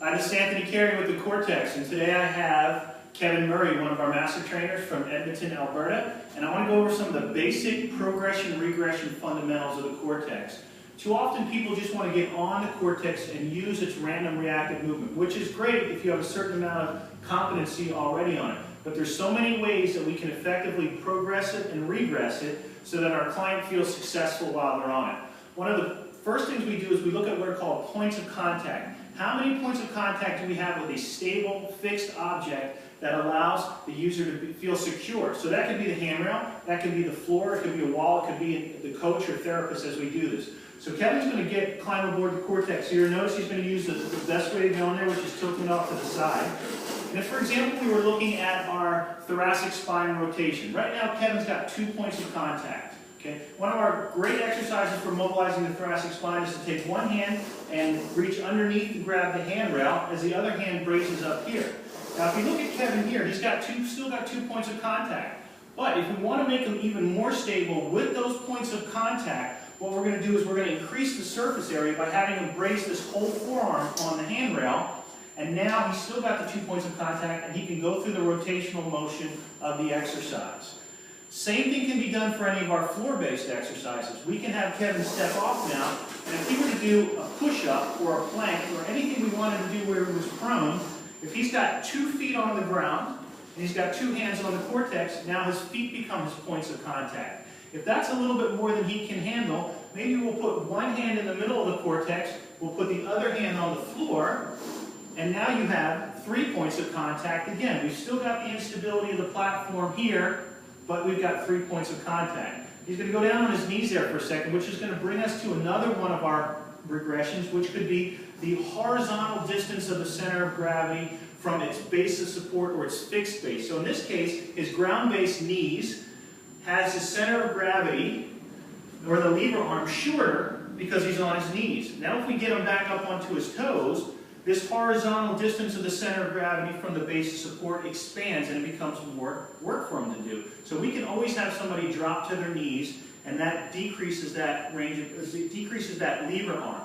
Hi, this is Anthony Carey with the Core-Tex, and today I have Kevin Murray, one of our master trainers from Edmonton, Alberta, and I want to go over some of the basic progression-regression fundamentals of the Core-Tex. Too often people just want to get on the Core-Tex and use its random reactive movement, which is great if you have a certain amount of competency already on it. But there's so many ways that we can effectively progress it and regress it so that our client feels successful while they're on it. One of the first things we do is we look at what are called points of contact. How many points of contact do we have with a stable, fixed object that allows the user to feel secure? So that could be the handrail, that could be the floor, it could be a wall, it could be the coach or therapist as we do this. So Kevin's going to climb aboard the Core-Tex. So you'll notice he's going to use the best way to get on there, which is tilting off to the side. And if, for example, we were looking at our thoracic spine rotation, right now Kevin's got 2 points of contact. Okay. One of our great exercises for mobilizing the thoracic spine is to take one hand and reach underneath and grab the handrail as the other hand braces up here. Now if you look at Kevin here, he's got still got 2 points of contact. But if we want to make him even more stable with those points of contact, what we're going to do is we're going to increase the surface area by having him brace this whole forearm on the handrail. And now he's still got the 2 points of contact and he can go through the rotational motion of the exercise. Same thing can be done for any of our floor-based exercises. We can have Kevin step off now, and if he were to do a push-up or a plank or anything we wanted to do where he was prone, if he's got 2 feet on the ground and he's got 2 hands on the Core-Tex, now his feet become his points of contact. If that's a little bit more than he can handle, maybe we'll put one hand in the middle of the Core-Tex, we'll put the other hand on the floor, and now you have 3 points of contact. Again, we've still got the instability of the platform here, but we've got 3 points of contact. He's going to go down on his knees there for a second, which is going to bring us to another one of our regressions, which could be the horizontal distance of the center of gravity from its base of support or its fixed base. So in this case, his ground-based knees has the center of gravity, or the lever arm, shorter because he's on his knees. Now if we get him back up onto his toes, this horizontal distance of the center of gravity from the base of support expands and it becomes more work for him to do. So we can always have somebody drop to their knees and that decreases that lever arm.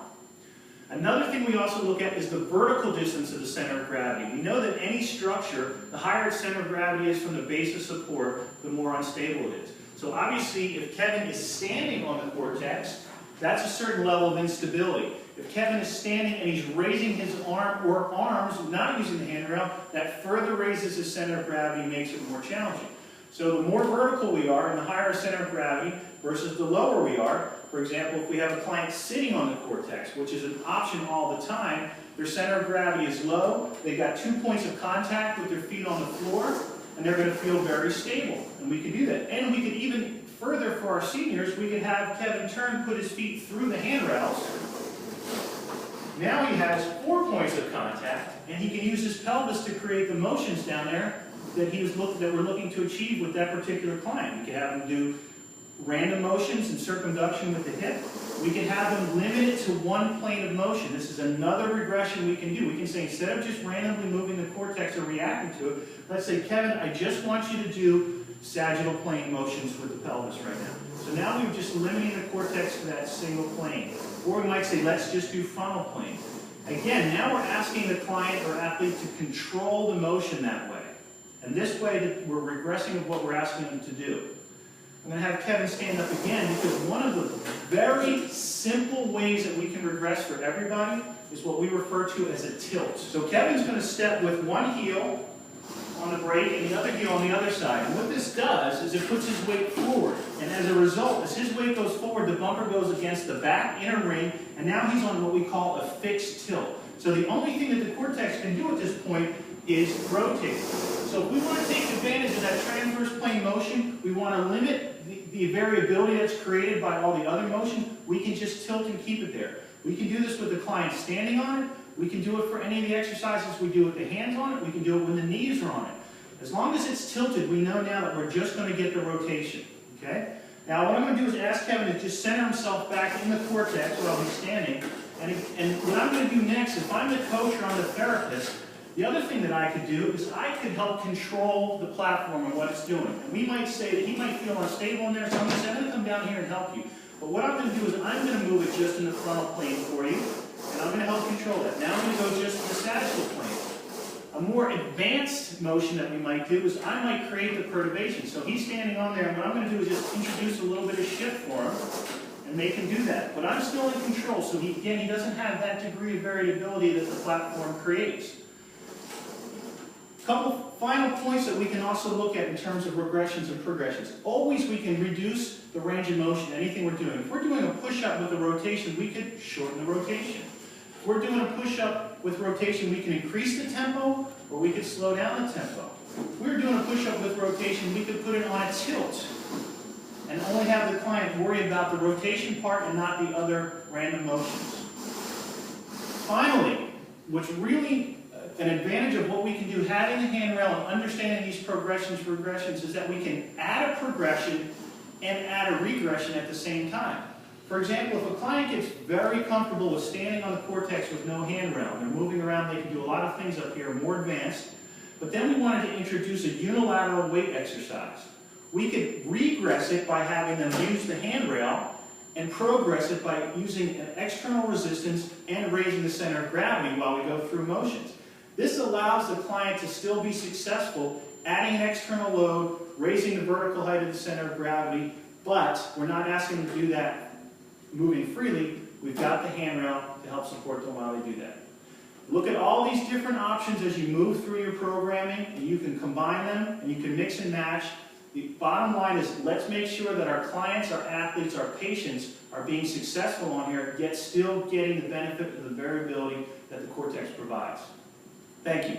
Another thing we also look at is the vertical distance of the center of gravity. We know that any structure, the higher its center of gravity is from the base of support, the more unstable it is. So obviously if Kevin is standing on the Core-Tex, that's a certain level of instability. If Kevin is standing and he's raising his arm or arms, not using the handrail, that further raises his center of gravity and makes it more challenging. So the more vertical we are and the higher center of gravity versus the lower we are, for example, if we have a client sitting on the Core-Tex, which is an option all the time, their center of gravity is low, they've got 2 points of contact with their feet on the floor, and they're going to feel very stable. And we can do that. And we could even further, for our seniors, we could have Kevin turn, put his feet through the handrails. Now he has 4 points of contact, and he can use his pelvis to create the motions down there that we're looking to achieve with that particular client. We can have him do random motions and circumduction with the hip. We can have him limit it to one plane of motion. This is another regression we can do. We can say instead of just randomly moving the Core-Tex or reacting to it, let's say, Kevin, I just want you to do sagittal plane motions with the pelvis right now. So now we've just limited the Core-Tex to that single plane. Or we might say, let's just do frontal plane. Again, now we're asking the client or athlete to control the motion that way. And this way, we're regressing of what we're asking them to do. I'm going to have Kevin stand up again because one of the very simple ways that we can regress for everybody is what we refer to as a tilt. So Kevin's going to step with one heel on the brake and the other heel on the other side. And what this does is it puts his weight forward. And as a result, as his weight goes forward, the bumper goes against the back inner ring, and now he's on what we call a fixed tilt. So the only thing that the Core-Tex can do at this point is rotate. So if we want to take advantage of that transverse plane motion, we want to limit the variability that's created by all the other motion, we can just tilt and keep it there. We can do this with the client standing on it. We can do it for any of the exercises we do with the hands on it. We can do it when the knees are on it. As long as it's tilted, we know now that we're just going to get the rotation. Okay? Now what I'm going to do is ask Kevin to just center himself back in the Core-Tex while he's standing. And what I'm going to do next, if I'm the coach or I'm the therapist, the other thing that I could do is I could help control the platform and what it's doing. And we might say that he might feel unstable in there, so I'm going to say, I'm going to come down here and help you. But what I'm going to do is I'm going to move it just in the frontal plane for you. and I'm going to help control that. Now I'm going to go just to the sagittal plane. A more advanced motion that we might do is I might create the perturbation. So he's standing on there, and what I'm going to do is just introduce a little bit of shift for him and make him do that. But I'm still in control, so he doesn't have that degree of variability that the platform creates. A couple final points that we can also look at in terms of regressions and progressions. Always we can reduce the range of motion, anything we're doing. If we're doing a push-up with a rotation, we could shorten the rotation. If we're doing a push-up with rotation, we can increase the tempo, or we could slow down the tempo. If we were doing a push-up with rotation, we could put it on a tilt and only have the client worry about the rotation part and not the other random motions. Finally, what's really an advantage of what we can do, having the handrail and understanding these progressions, regressions, is that we can add a progression and add a regression at the same time. For example, if a client gets very comfortable with standing on the Core-Tex with no handrail, they're moving around, they can do a lot of things up here, more advanced, but then we wanted to introduce a unilateral weight exercise. We could regress it by having them use the handrail and progress it by using an external resistance and raising the center of gravity while we go through motions. This allows the client to still be successful, adding an external load, raising the vertical height of the center of gravity, but we're not asking them to do that moving freely. We've got the handrail to help support them while they do that. Look at all these different options as you move through your programming, and you can combine them, and you can mix and match. The bottom line is, let's make sure that our clients, our athletes, our patients are being successful on here, yet still getting the benefit of the variability that the Core-Tex provides. Thank you.